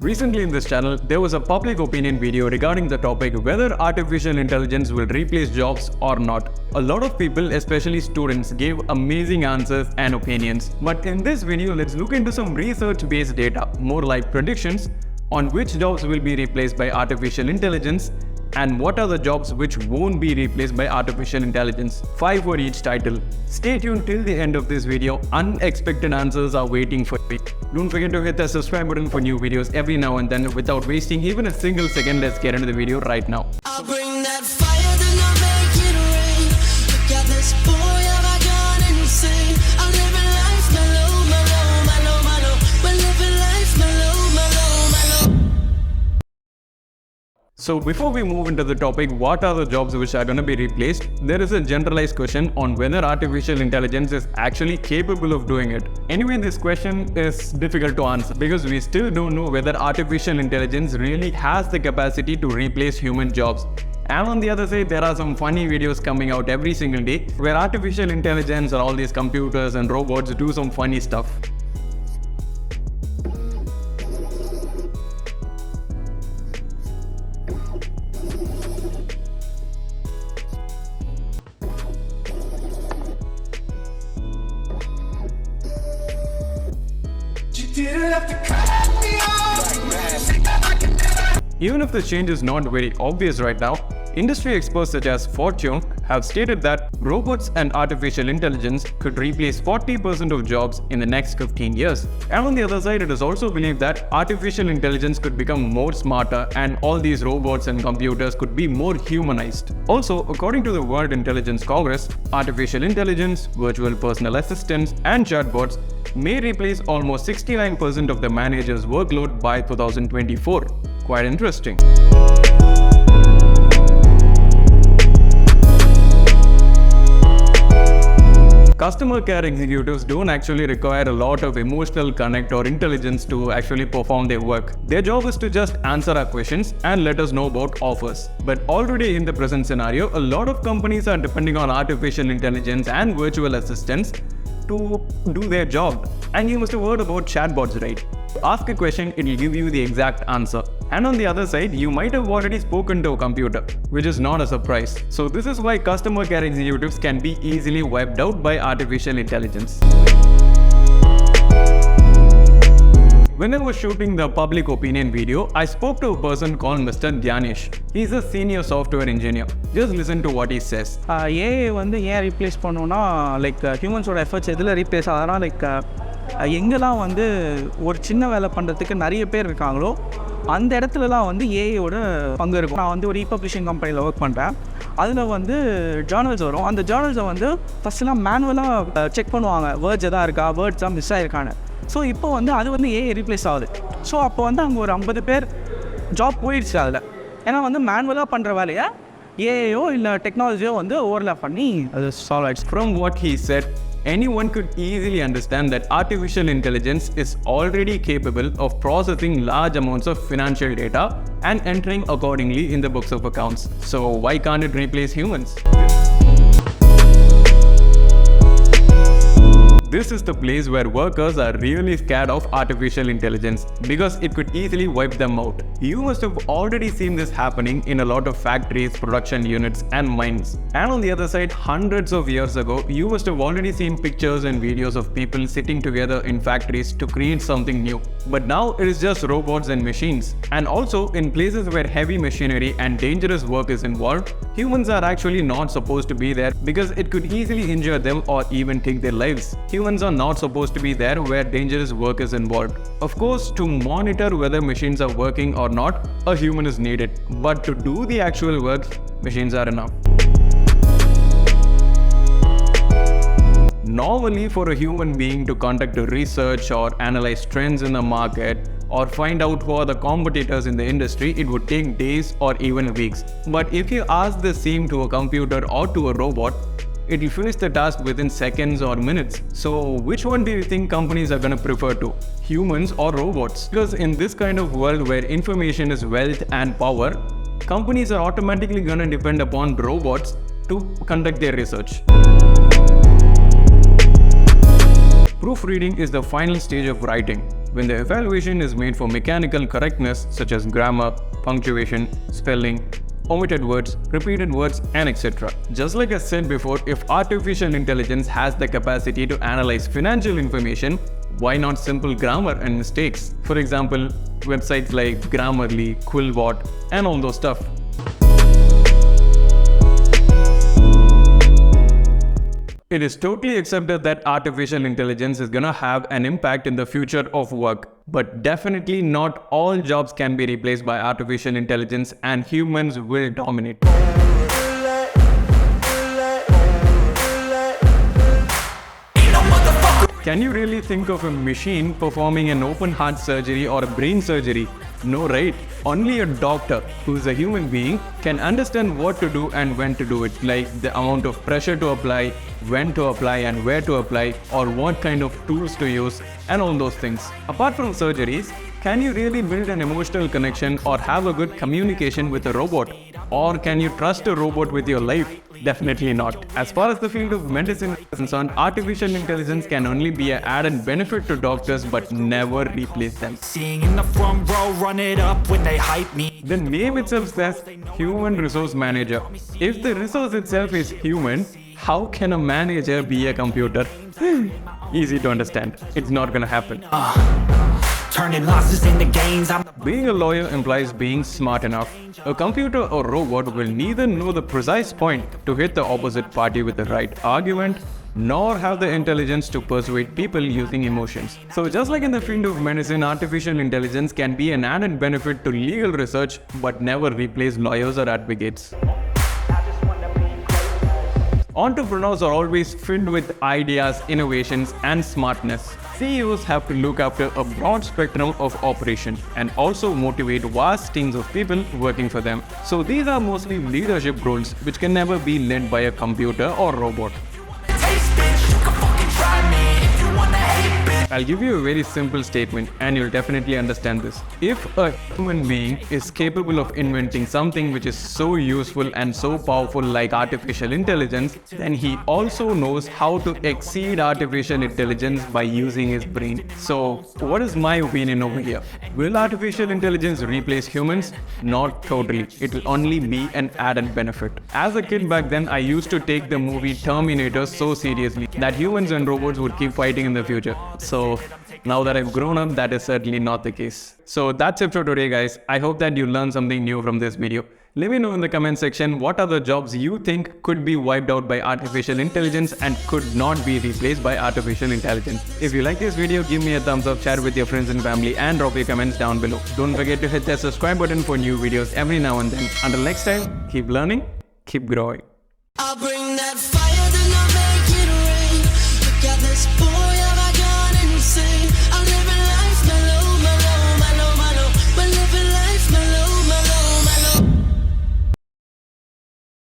Recently in this channel, there was a public opinion video regarding the topic whether artificial intelligence will replace jobs or not. A lot of people, especially students, gave amazing answers and opinions. But in this video, let's look into some research-based data, more like predictions, on which jobs will be replaced by artificial intelligence and what are the jobs which won't be replaced by artificial intelligence. 5 for each title. Stay tuned till the end of this video. Unexpected answers are waiting for you. Don't forget to hit the subscribe button for new videos every now and then. Without wasting even a single second, let's get into the video right now. I'll bring that fire, then I'll make it rain. Look at this boy, have I gone insane? I'm living life mellow, mellow, mellow, mellow. We're living life mellow, mellow, mellow. So before we move into the topic, what are the jobs which are going to be replaced? There is a generalized question on whether artificial intelligence is actually capable of doing it. Anyway, this question is difficult to answer because we still don't know whether artificial intelligence really has the capacity to replace human jobs. And on the other side, there are some funny videos coming out every single day where artificial intelligence and all these computers and robots do some funny stuff. Even if the change is not very obvious right now, industry experts such as Fortune have stated that robots and artificial intelligence could replace 40% of jobs in the next 15 years. And on the other side, it is also believed that artificial intelligence could become more smarter and all these robots and computers could be more humanized. Also, according to the World Intelligence Congress, artificial intelligence, virtual personal assistants, and chatbots may replace almost 69% of the manager's workload by 2024. Quite interesting. Customer care executives don't actually require a lot of emotional connect or intelligence to actually perform their work. Their job is to just answer our questions and let us know about offers. But already in the present scenario, a lot of companies are depending on artificial intelligence and virtual assistants to do their job. And you must have heard about chatbots, right? Ask a question, it will give you the exact answer. And on the other side, you might have already spoken to a computer, which is not a surprise. So this is why customer care executives can be easily wiped out by artificial intelligence. When I was shooting the public opinion video, I spoke to a person called Mr. Dhyanesh. He's a senior software engineer. Just listen to what he says. AI வந்து ஏன் replace பண்ணோன்னா ஹியூமன்ஸோட efforts எதில் replace ஆகுதுன்னா எங்கெல்லாம் வந்து ஒரு சின்ன வேலை பண்ணுறதுக்கு நிறைய பேர் இருக்காங்களோ அந்த இடத்துலலாம் வந்து ஏஐயோட பங்கு இருக்கும். நான் வந்து ஒரு பப்ளிஷிங் கம்பெனியில் ஒர்க் பண்ணுறேன். அதில் வந்து ஜேர்னல்ஸ் வரும். அந்த ஜேர்னல்ஸை வந்து ஃபஸ்ட்டுலாம் மேனுவலாக செக் பண்ணுவாங்க, வேர்ட்ஸ் எதாவது இருக்கா, வேர்ட்ஸ் தான் மிஸ் ஆகிருக்கான்னு. ஸோ இப்போ வந்து அது வந்து ஏஐ ரீப்ளேஸ் ஆகுது. ஸோ அப்போ வந்து அங்கே ஒரு 50 பேர் ஜாப் போயிடுச்சு அதில். ஏன்னா வந்து மேனுவலாக பண்ணுற வேலையை ஏஐயோ இல்லை டெக்னாலஜியோ வந்து ஓவர்லேப் பண்ணி அது சால்வ் ஆகிடுச்சு. From what he said, anyone could easily understand that artificial intelligence is already capable of processing large amounts of financial data and entering accordingly in the books of accounts. So why can't it replace humans? This is the place where workers are really scared of artificial intelligence because it could easily wipe them out. You must have already seen this happening in a lot of factories, production units, and mines. And on the other side, hundreds of years ago, you must have already seen pictures and videos of people sitting together in factories to create something new. But now it is just robots and machines. And also, in places where heavy machinery and dangerous work is involved, humans are actually not supposed to be there because it could easily injure them or even take their lives. Humans are not supposed to be there where dangerous work is involved. Of course, to monitor whether machines are working or not, a human is needed. But to do the actual work, machines are enough. Normally, for a human being to conduct a research or analyze trends in the market or find out who are the competitors in the industry, it would take days or even weeks. But if you ask the same to a computer or to a robot, it will finish the task within seconds or minutes. So which one do you think companies are going to prefer to? Humans or robots? Because in this kind of world where information is wealth and power, companies are automatically going to depend upon robots to conduct their research. Proofreading is the final stage of writing. when the evaluation is made for mechanical correctness such as grammar, punctuation, spelling, omitted words, repeated words, and etc. Just like I said before, if artificial intelligence has the capacity to analyze financial information, why not simple grammar and mistakes? For example, websites like Grammarly, Quillbot, and all those stuff. It is totally accepted that artificial intelligence is gonna have an impact in the future of work, but definitely not all jobs can be replaced by artificial intelligence and humans will dominate. Can you really think of a machine performing an open heart surgery or a brain surgery? No, right? Only a doctor, who is a human being, can understand what to do and when to do it, like the amount of pressure to apply, when to apply and where to apply, or what kind of tools to use, and all those things. Apart from surgeries, can you really build an emotional connection or have a good communication with a robot? Or can you trust a robot with your life? Definitely not. As far as the field of medicine is concerned, artificial intelligence can only be an added benefit to doctors but never replace them. Seeing in the front row, run it up when they hype me. The name itself says Human Resource Manager. If the resource itself is human, how can a manager be a computer? Easy to understand. It's not gonna happen. Turning losses into gains. Being a lawyer implies being smart enough. A computer or robot will neither know the precise point to hit the opposite party with the right argument, nor have the intelligence to persuade people using emotions. So just like in the field of medicine, artificial intelligence can be an added benefit to legal research, but never replace lawyers or advocates. Entrepreneurs are always filled with ideas, innovations, and smartness. CEOs have to look after a broad spectrum of operation and also motivate vast teams of people working for them. So these are mostly leadership roles which can never be led by a computer or robot. I'll give you a very simple statement and you'll definitely understand this. If a human being is capable of inventing something which is so useful and so powerful like artificial intelligence, then he also knows how to exceed artificial intelligence by using his brain. So, what is my opinion over here? Will artificial intelligence replace humans? Not totally. It will only be an added benefit. As a kid back then, I used to take the movie Terminator so seriously that humans and robots would keep fighting in the future. So now that I've grown up, that is certainly not the case. So that's it for today, guys. I hope that you learned something new from this video. Let me know in the comment section what other jobs you think could be wiped out by artificial intelligence and could not be replaced by artificial intelligence. If you like this video, give me a thumbs up, share with your friends and family, and drop your comments down below. Don't forget to hit that subscribe button for new videos every now and then. Until next time, keep learning, keep growing. I'll bring that fire to love.